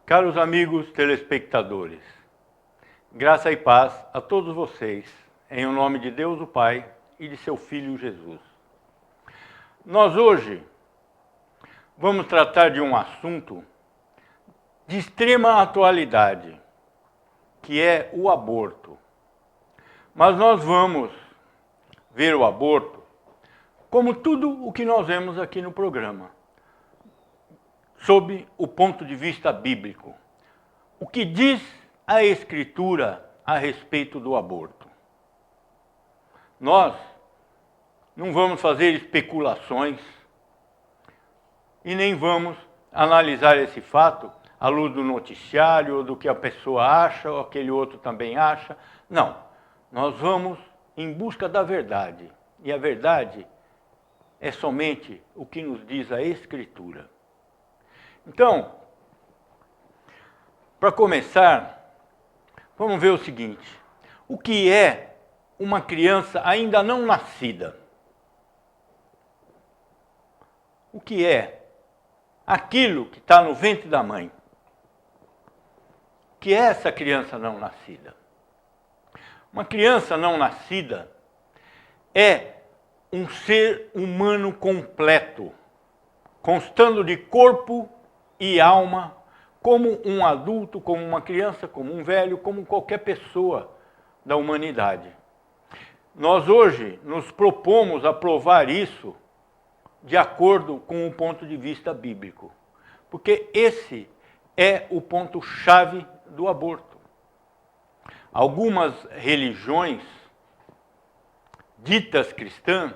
Caros amigos telespectadores, graça e paz a todos vocês, em o nome de Deus o Pai e de seu Filho Jesus. Nós hoje vamos tratar de um assunto de extrema atualidade, que é o aborto. Mas nós vamos ver o aborto como tudo o que nós vemos aqui no programa, sob o ponto de vista bíblico. O que diz a Escritura a respeito do aborto? Nós não vamos fazer especulações e nem vamos analisar esse fato à luz do noticiário, ou do que a pessoa acha, ou aquele outro também acha. Não, nós vamos em busca da verdade. E a verdade é somente o que nos diz a Escritura. Então, para começar, vamos ver o seguinte: o que é uma criança ainda não nascida? O que é aquilo que está no ventre da mãe? O que é essa criança não nascida? Uma criança não nascida é um ser humano completo, constando de corpo e alma, como um adulto, como uma criança, como um velho, como qualquer pessoa da humanidade. Nós hoje nos propomos a provar isso de acordo com o ponto de vista bíblico, porque esse é o ponto-chave do aborto. Algumas religiões ditas cristãs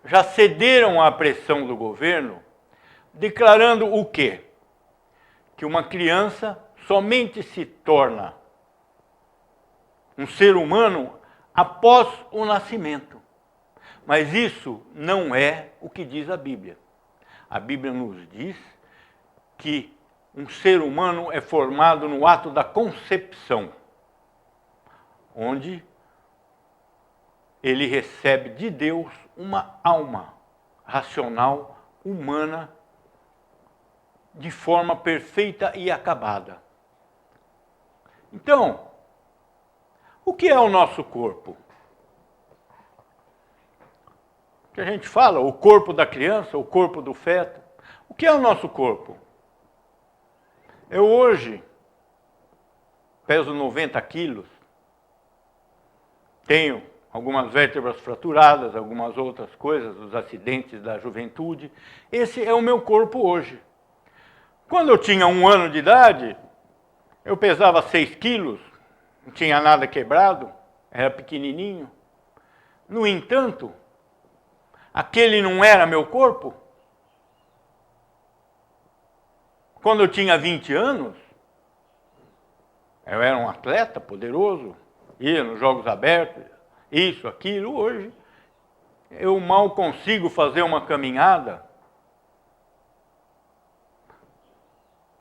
já cederam à pressão do governo, declarando o quê? Que uma criança somente se torna um ser humano após o nascimento. Mas isso não é o que diz a Bíblia. A Bíblia nos diz que um ser humano é formado no ato da concepção, onde ele recebe de Deus uma alma racional, humana, de forma perfeita e acabada. Então, o que é o nosso corpo? Que a gente fala, o corpo da criança, o corpo do feto. O que é o nosso corpo? Eu hoje peso 90 quilos, tenho algumas vértebras fraturadas, algumas outras coisas, os acidentes da juventude. Esse é o meu corpo hoje. Quando eu tinha 1 ano de idade, eu pesava 6 quilos, não tinha nada quebrado, era pequenininho. No entanto, aquele não era meu corpo. Quando eu tinha 20 anos, eu era um atleta poderoso, ia nos jogos abertos, isso, aquilo. Hoje, eu mal consigo fazer uma caminhada.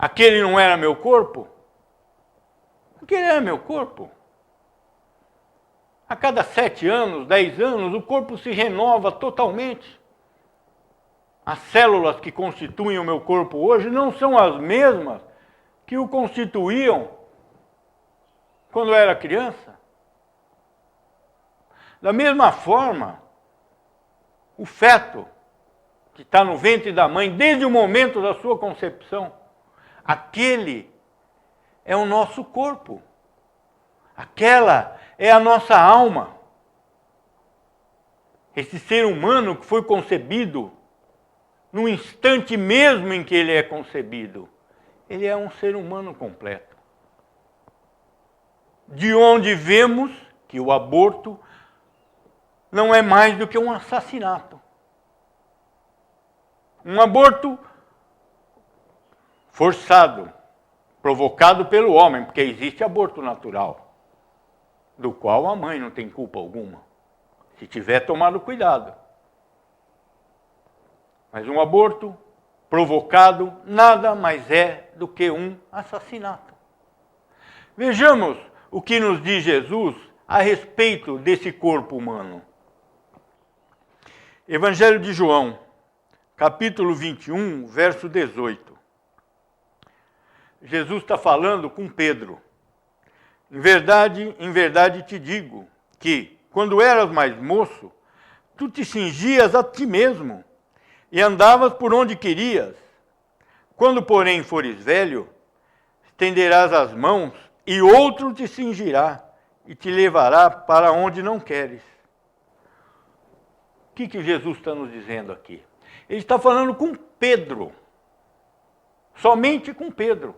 Aquele não era meu corpo? Aquele era meu corpo. A cada 7 anos, 10 anos, o corpo se renova totalmente. As células que constituem o meu corpo hoje não são as mesmas que o constituíam quando eu era criança. Da mesma forma, o feto que está no ventre da mãe, desde o momento da sua concepção, aquele é o nosso corpo. Aquela é a nossa alma. Esse ser humano que foi concebido, no instante mesmo em que ele é concebido, ele é um ser humano completo. De onde vemos que o aborto não é mais do que um assassinato. Um aborto forçado, provocado pelo homem, porque existe aborto natural, do qual a mãe não tem culpa alguma, se tiver tomado cuidado. Mas um aborto provocado nada mais é do que um assassinato. Vejamos o que nos diz Jesus a respeito desse corpo humano. Evangelho de João, capítulo 21, verso 18. Jesus está falando com Pedro. Em verdade te digo que, quando eras mais moço, tu te cingias a ti mesmo e andavas por onde querias. Quando, porém, fores velho, estenderás as mãos e outro te cingirá e te levará para onde não queres. O que Jesus está nos dizendo aqui? Ele está falando com Pedro, somente com Pedro.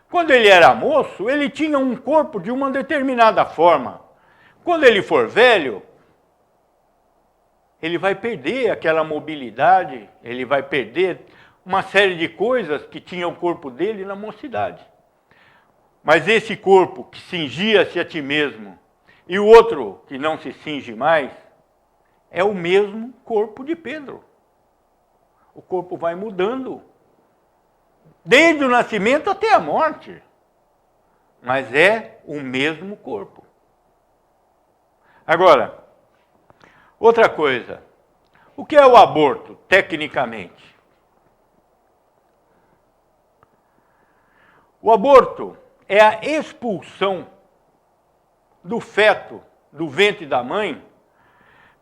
Quando ele era moço, ele tinha um corpo de uma determinada forma. Quando ele for velho, ele vai perder aquela mobilidade, ele vai perder uma série de coisas que tinha o corpo dele na mocidade. Mas esse corpo que cingia-se a ti mesmo e o outro que não se cinge mais, é o mesmo corpo de Pedro. O corpo vai mudando, desde o nascimento até a morte, mas é o mesmo corpo. Agora, outra coisa, o que é o aborto, tecnicamente? O aborto é a expulsão do feto do ventre da mãe,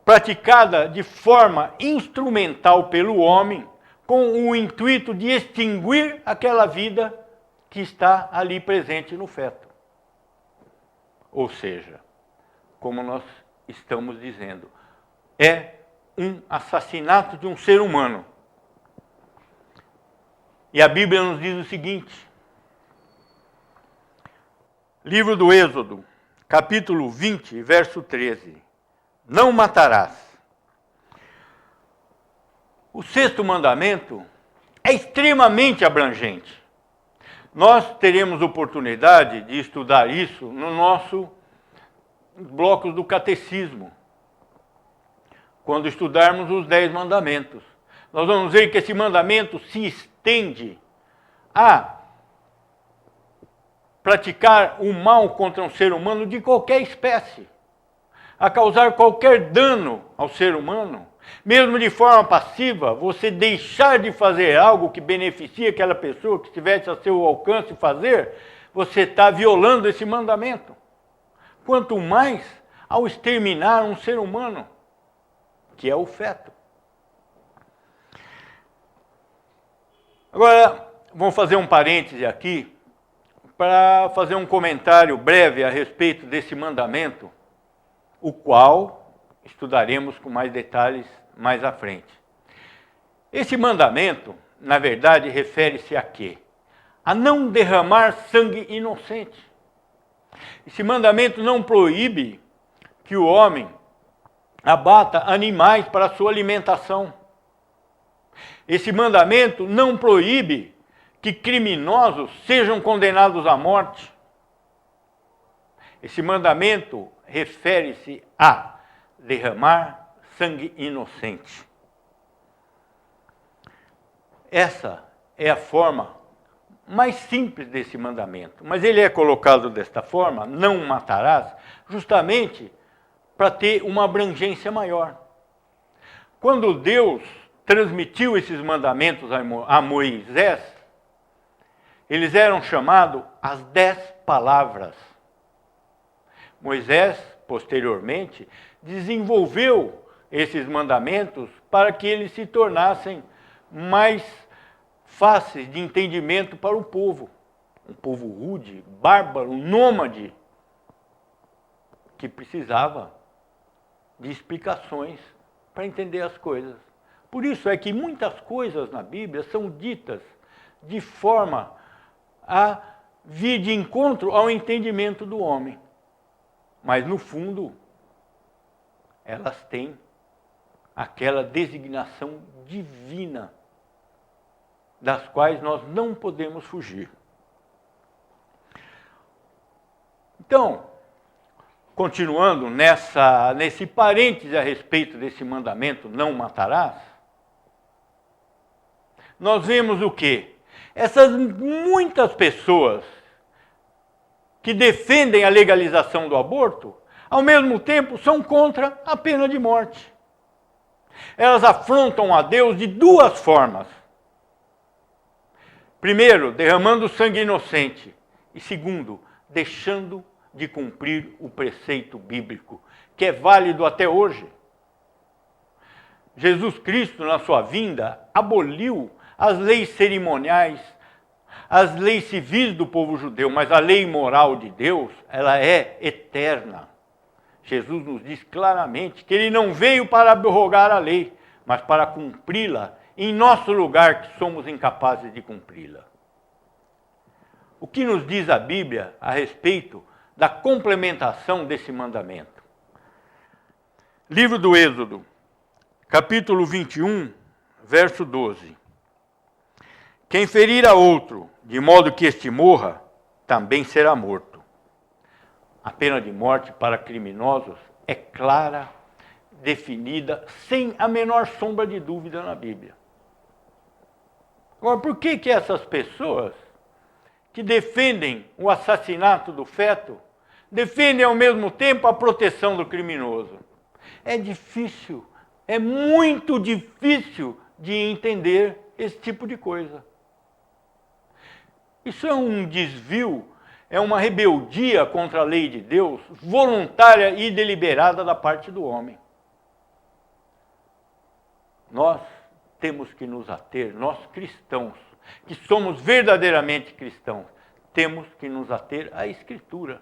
praticada de forma instrumental pelo homem, com o intuito de extinguir aquela vida que está ali presente no feto. Ou seja, como nós estamos dizendo, é um assassinato de um ser humano. E a Bíblia nos diz o seguinte, livro do Êxodo, capítulo 20, verso 13. Não matarás. O sexto mandamento é extremamente abrangente. Nós teremos oportunidade de estudar isso no nosso bloco do catecismo, quando estudarmos os 10 mandamentos. Nós vamos ver que esse mandamento se estende a praticar o mal contra um ser humano de qualquer espécie, a causar qualquer dano ao ser humano, mesmo de forma passiva, você deixar de fazer algo que beneficie aquela pessoa que estivesse a seu alcance fazer, você está violando esse mandamento. Quanto mais ao exterminar um ser humano, que é o feto. Agora, vamos fazer um parêntese aqui, para fazer um comentário breve a respeito desse mandamento, o qual estudaremos com mais detalhes mais à frente. Esse mandamento, na verdade, refere-se a quê? A não derramar sangue inocente. Esse mandamento não proíbe que o homem abata animais para a sua alimentação. Esse mandamento não proíbe que criminosos sejam condenados à morte. Esse mandamento refere-se a derramar sangue inocente. Essa é a forma mais simples desse mandamento, mas ele é colocado desta forma, não matarás, justamente para ter uma abrangência maior. Quando Deus transmitiu esses mandamentos a Moisés, eles eram chamados as 10 palavras. Moisés, posteriormente, desenvolveu esses mandamentos para que eles se tornassem mais fáceis de entendimento para o povo. Um povo rude, bárbaro, nômade, que precisava de explicações para entender as coisas. Por isso é que muitas coisas na Bíblia são ditas de forma a vir de encontro ao entendimento do homem. Mas, no fundo, elas têm aquela designação divina, das quais nós não podemos fugir. Então, continuando nesse parêntese a respeito desse mandamento, não matarás, nós vemos o quê? Essas muitas pessoas que defendem a legalização do aborto, ao mesmo tempo são contra a pena de morte. Elas afrontam a Deus de duas formas. Primeiro, derramando sangue inocente. E segundo, deixando de cumprir o preceito bíblico, que é válido até hoje. Jesus Cristo, na sua vinda, aboliu as leis cerimoniais, as leis civis do povo judeu, mas a lei moral de Deus, ela é eterna. Jesus nos diz claramente que ele não veio para abrogar a lei, mas para cumpri-la em nosso lugar, que somos incapazes de cumpri-la. O que nos diz a Bíblia a respeito da complementação desse mandamento? Livro do Êxodo, capítulo 21, verso 12. Quem ferir a outro, de modo que este morra, também será morto. A pena de morte para criminosos é clara, definida, sem a menor sombra de dúvida na Bíblia. Agora, por que essas pessoas que defendem o assassinato do feto defendem ao mesmo tempo a proteção do criminoso? É difícil, é muito difícil de entender esse tipo de coisa. Isso é um desvio, é uma rebeldia contra a lei de Deus, voluntária e deliberada da parte do homem. Nós temos que nos ater, nós cristãos, que somos verdadeiramente cristãos, temos que nos ater à Escritura,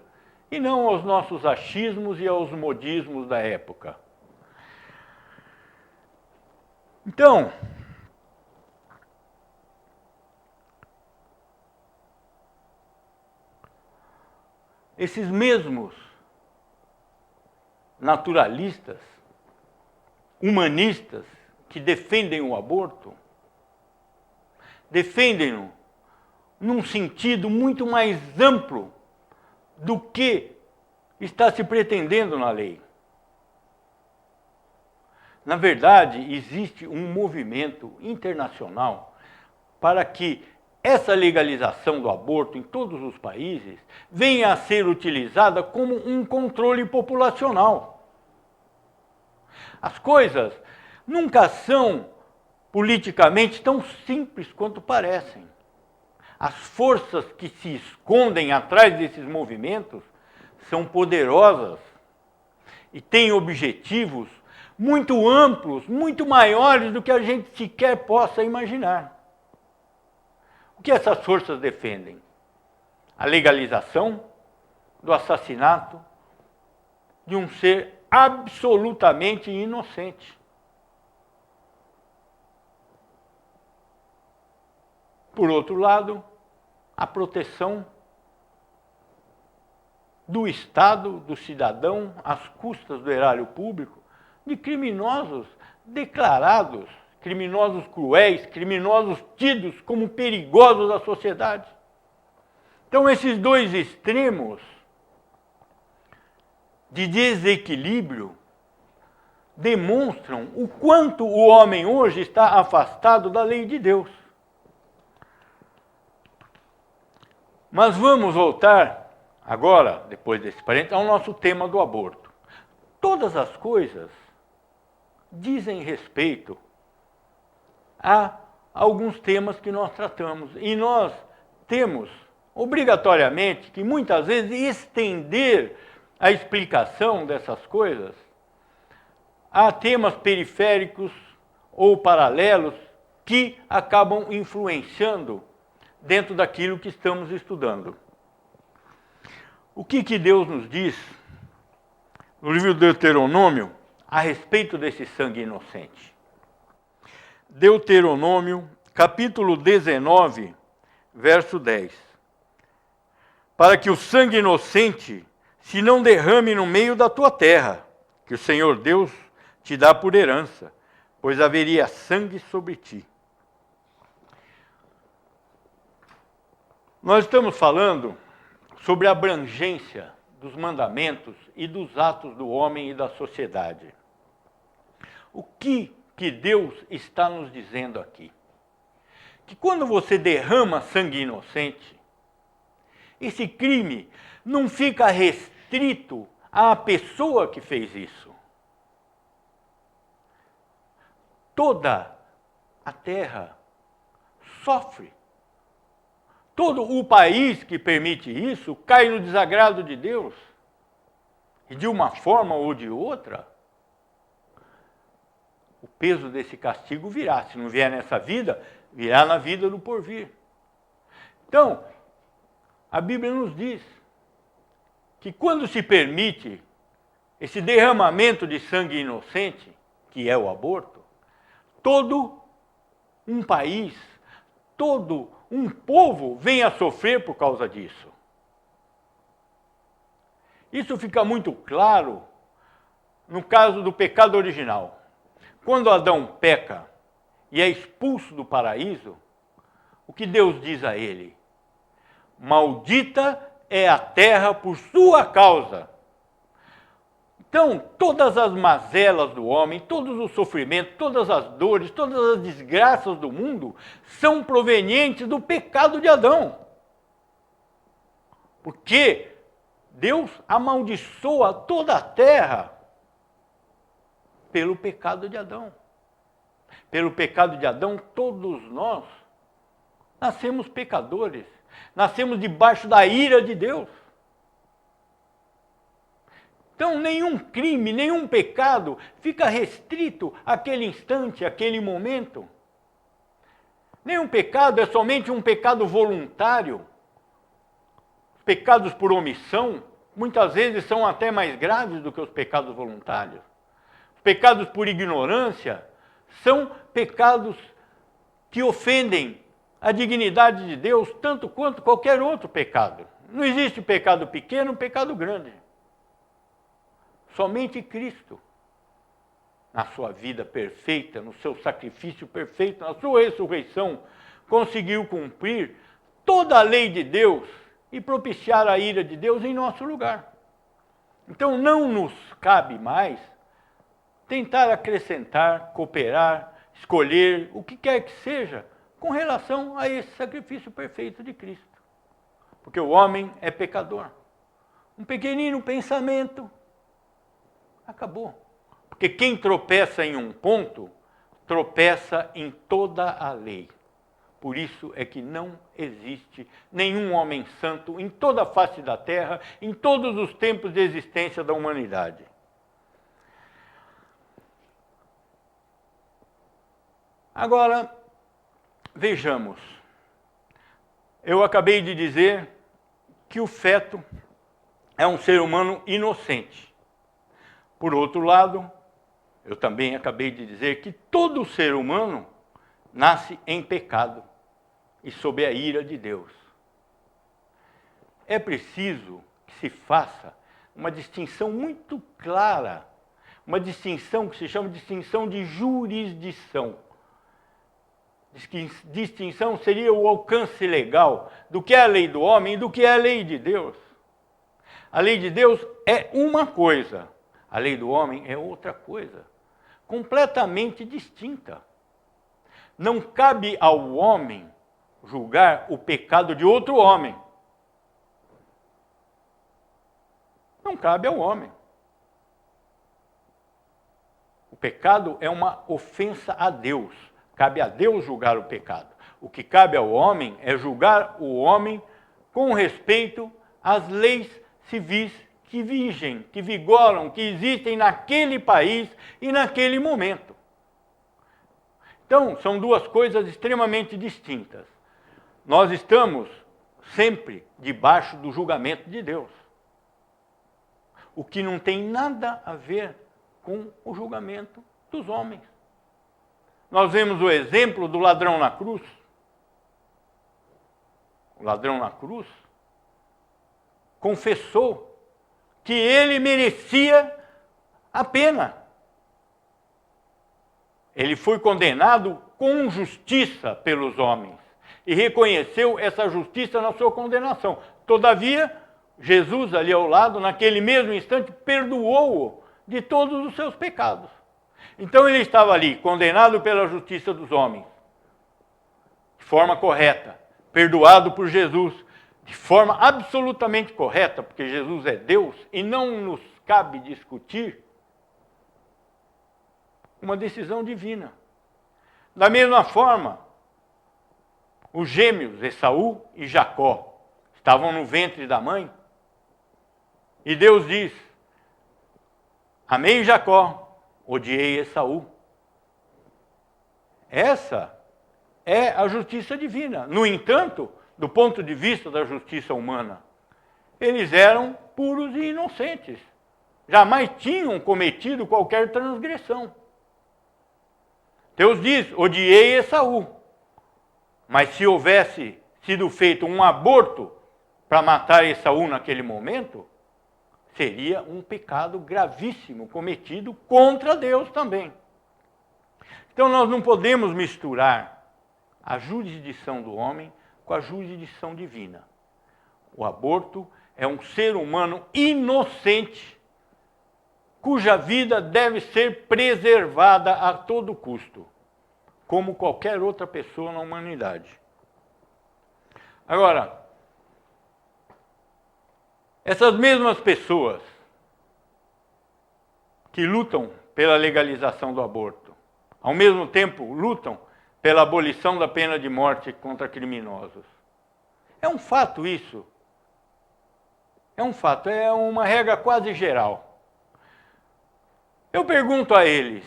e não aos nossos achismos e aos modismos da época. Então, esses mesmos naturalistas, humanistas, que defendem o aborto, defendem-no num sentido muito mais amplo do que está se pretendendo na lei. Na verdade, existe um movimento internacional para que essa legalização do aborto em todos os países venha a ser utilizada como um controle populacional. As coisas nunca são politicamente tão simples quanto parecem. As forças que se escondem atrás desses movimentos são poderosas e têm objetivos muito amplos, muito maiores do que a gente sequer possa imaginar. O que essas forças defendem? A legalização do assassinato de um ser absolutamente inocente. Por outro lado, a proteção do Estado, do cidadão, às custas do erário público, de criminosos declarados, criminosos cruéis, criminosos tidos como perigosos à sociedade. Então, esses dois extremos de desequilíbrio demonstram o quanto o homem hoje está afastado da lei de Deus. Mas vamos voltar agora, depois desse parênteses, ao nosso tema do aborto. Todas as coisas dizem respeito a alguns temas que nós tratamos. E nós temos, obrigatoriamente, que muitas vezes estender a explicação dessas coisas a temas periféricos ou paralelos que acabam influenciando dentro daquilo que estamos estudando. O que Deus nos diz no livro do Deuteronômio a respeito desse sangue inocente? Deuteronômio, capítulo 19, verso 10. Para que o sangue inocente se não derrame no meio da tua terra, que o Senhor Deus te dá por herança, pois haveria sangue sobre ti. Nós estamos falando sobre a abrangência dos mandamentos e dos atos do homem e da sociedade. O que Deus está nos dizendo aqui? Que quando você derrama sangue inocente, esse crime não fica restrito à pessoa que fez isso. Toda a terra sofre todo o país que permite isso cai no desagrado de Deus. E de uma forma ou de outra, o peso desse castigo virá. Se não vier nessa vida, virá na vida do porvir. Então, a Bíblia nos diz que quando se permite esse derramamento de sangue inocente, que é o aborto, todo um país, todo um povo vem a sofrer por causa disso. Isso fica muito claro no caso do pecado original. Quando Adão peca e é expulso do paraíso, o que Deus diz a ele? Maldita é a terra por sua causa. Então, todas as mazelas do homem, todos os sofrimentos, todas as dores, todas as desgraças do mundo são provenientes do pecado de Adão. Porque Deus amaldiçoa toda a terra pelo pecado de Adão. Pelo pecado de Adão, todos nós nascemos pecadores, nascemos debaixo da ira de Deus. Então, nenhum crime, nenhum pecado fica restrito àquele instante, àquele momento. Nenhum pecado é somente um pecado voluntário. Pecados por omissão, muitas vezes são até mais graves do que os pecados voluntários. Pecados por ignorância são pecados que ofendem a dignidade de Deus, tanto quanto qualquer outro pecado. Não existe pecado pequeno, pecado grande. Somente Cristo, na sua vida perfeita, no seu sacrifício perfeito, na sua ressurreição, conseguiu cumprir toda a lei de Deus e propiciar a ira de Deus em nosso lugar. Então não nos cabe mais tentar acrescentar, cooperar, escolher, o que quer que seja, com relação a esse sacrifício perfeito de Cristo. Porque o homem é pecador. Um pequenino pensamento, acabou. Porque quem tropeça em um ponto, tropeça em toda a lei. Por isso é que não existe nenhum homem santo em toda a face da terra, em todos os tempos de existência da humanidade. Agora, vejamos. Eu acabei de dizer que o feto é um ser humano inocente. Por outro lado, eu também acabei de dizer que todo ser humano nasce em pecado e sob a ira de Deus. É preciso que se faça uma distinção muito clara, uma distinção que se chama de distinção de jurisdição. Distinção seria o alcance legal do que é a lei do homem e do que é a lei de Deus. A lei de Deus é uma coisa, a lei do homem é outra coisa, completamente distinta. Não cabe ao homem julgar o pecado de outro homem. Não cabe ao homem. O pecado é uma ofensa a Deus. Cabe a Deus julgar o pecado. O que cabe ao homem é julgar o homem com respeito às leis civis que vigem, que vigoram, que existem naquele país e naquele momento. Então, são duas coisas extremamente distintas. Nós estamos sempre debaixo do julgamento de Deus. O que não tem nada a ver com o julgamento dos homens. Nós vemos o exemplo do ladrão na cruz. O ladrão na cruz confessou que ele merecia a pena. Ele foi condenado com justiça pelos homens e reconheceu essa justiça na sua condenação. Todavia, Jesus ali ao lado, naquele mesmo instante, perdoou-o de todos os seus pecados. Então ele estava ali, condenado pela justiça dos homens, de forma correta, perdoado por Jesus, de forma absolutamente correta, porque Jesus é Deus e não nos cabe discutir uma decisão divina. Da mesma forma, os gêmeos, Esaú e Jacó, estavam no ventre da mãe. E Deus diz: amei Jacó, odiei Esaú. Essa é a justiça divina. No entanto, do ponto de vista da justiça humana, eles eram puros e inocentes. Jamais tinham cometido qualquer transgressão. Deus diz: odiei Esaú. Mas se houvesse sido feito um aborto para matar Esaú naquele momento, seria um pecado gravíssimo cometido contra Deus também. Então nós não podemos misturar a jurisdição do homem com a jurisdição divina. O aborto é um ser humano inocente, cuja vida deve ser preservada a todo custo, como qualquer outra pessoa na humanidade. Agora, essas mesmas pessoas que lutam pela legalização do aborto, ao mesmo tempo lutam pela abolição da pena de morte contra criminosos. É um fato isso. É um fato, é uma regra quase geral. Eu pergunto a eles: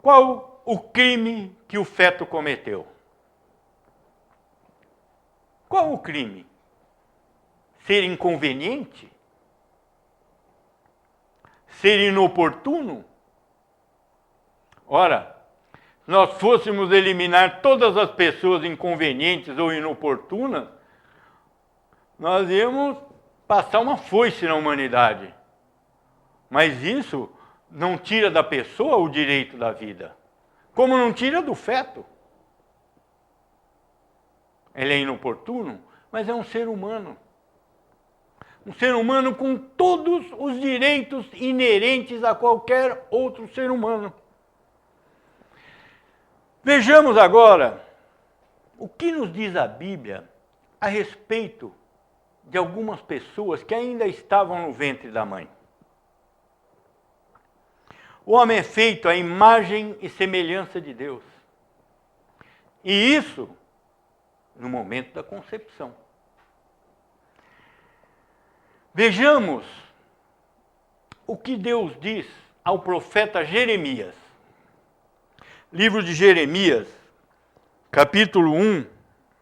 qual o crime que o feto cometeu? Qual o crime? Ser inconveniente? Ser inoportuno? Ora, se nós fôssemos eliminar todas as pessoas inconvenientes ou inoportunas, nós íamos passar uma foice na humanidade. Mas isso não tira da pessoa o direito da vida, como não tira do feto. Ele é inoportuno, mas é um ser humano. Um ser humano com todos os direitos inerentes a qualquer outro ser humano. Vejamos agora o que nos diz a Bíblia a respeito de algumas pessoas que ainda estavam no ventre da mãe. O homem é feito à imagem e semelhança de Deus. E isso no momento da concepção. Vejamos o que Deus diz ao profeta Jeremias. Livro de Jeremias, capítulo 1,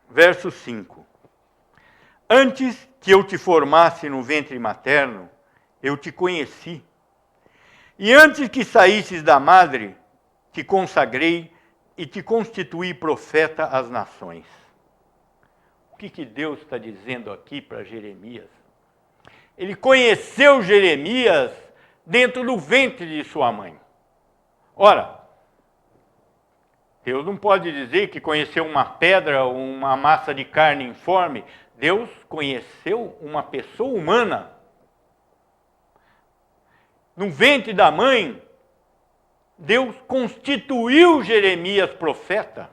verso 5. Antes que eu te formasse no ventre materno, eu te conheci. E antes que saísses da madre, te consagrei e te constituí profeta às nações. O que Deus está dizendo aqui para Jeremias? Ele conheceu Jeremias dentro do ventre de sua mãe. Ora, Deus não pode dizer que conheceu uma pedra ou uma massa de carne informe. Deus conheceu uma pessoa humana. No ventre da mãe, Deus constituiu Jeremias profeta.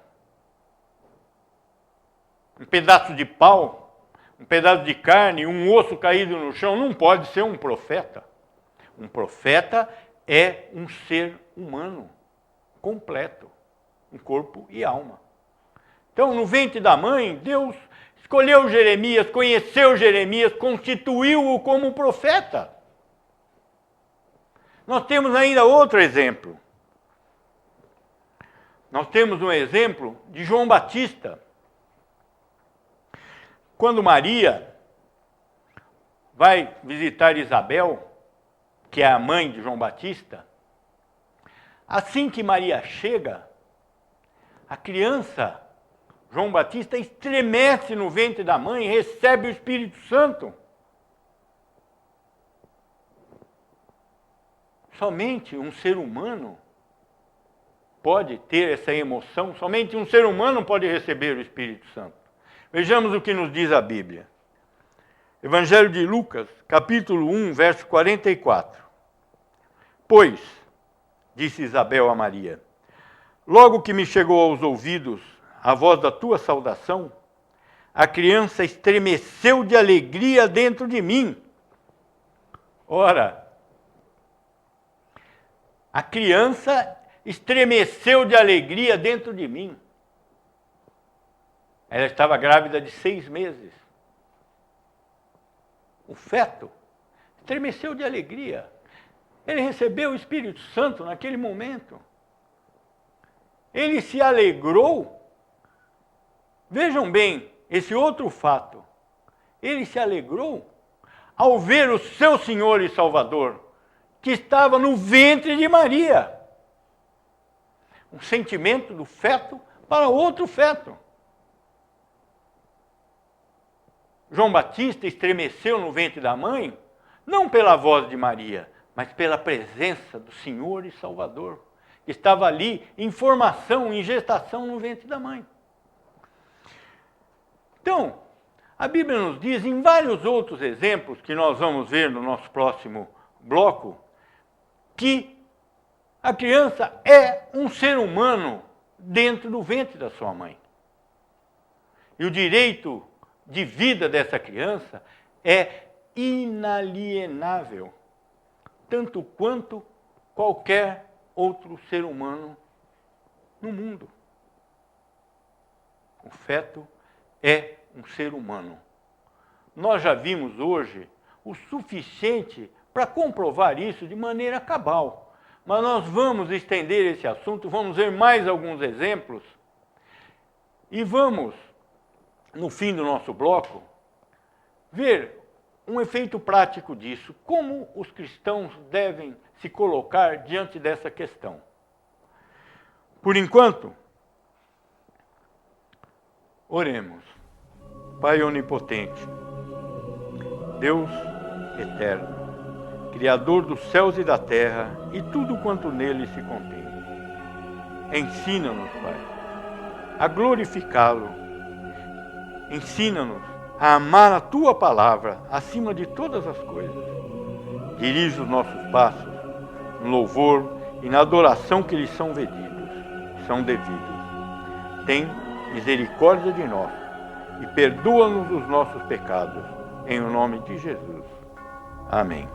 Um pedaço de pau, um pedaço de carne, um osso caído no chão, não pode ser um profeta. Um profeta é um ser humano completo, um corpo e alma. Então, no ventre da mãe, Deus escolheu Jeremias, conheceu Jeremias, constituiu-o como profeta. Nós temos ainda outro exemplo. Nós temos um exemplo de João Batista. Quando Maria vai visitar Isabel, que é a mãe de João Batista, assim que Maria chega, a criança, João Batista, estremece no ventre da mãe e recebe o Espírito Santo. Somente um ser humano pode ter essa emoção, somente um ser humano pode receber o Espírito Santo. Vejamos o que nos diz a Bíblia. Evangelho de Lucas, capítulo 1, verso 44. Pois, disse Isabel a Maria, logo que me chegou aos ouvidos a voz da tua saudação, a criança estremeceu de alegria dentro de mim. Ora, a criança estremeceu de alegria dentro de mim. Ela estava grávida de 6 meses. O feto estremeceu de alegria. Ele recebeu o Espírito Santo naquele momento. Ele se alegrou. Vejam bem esse outro fato. Ele se alegrou ao ver o seu Senhor e Salvador, que estava no ventre de Maria. Um sentimento do feto para outro feto. João Batista estremeceu no ventre da mãe, não pela voz de Maria, mas pela presença do Senhor e Salvador, que estava ali em formação, em gestação no ventre da mãe. Então, a Bíblia nos diz, em vários outros exemplos que nós vamos ver no nosso próximo bloco, que a criança é um ser humano dentro do ventre da sua mãe. E o direito de vida dessa criança é inalienável, tanto quanto qualquer outro ser humano no mundo. O feto é um ser humano. Nós já vimos hoje o suficiente para comprovar isso de maneira cabal. Mas nós vamos estender esse assunto, vamos ver mais alguns exemplos e vamos, no fim do nosso bloco, ver um efeito prático disso, como os cristãos devem se colocar diante dessa questão. Por enquanto, oremos. Pai onipotente, Deus eterno, Criador dos céus e da terra e tudo quanto nele se contém. Ensina-nos, Pai, a glorificá-lo. Ensina-nos a amar a Tua palavra acima de todas as coisas. Dirige os nossos passos no louvor e na adoração que lhes são devidos. Tem misericórdia de nós e perdoa-nos os nossos pecados. Em o nome de Jesus. Amém.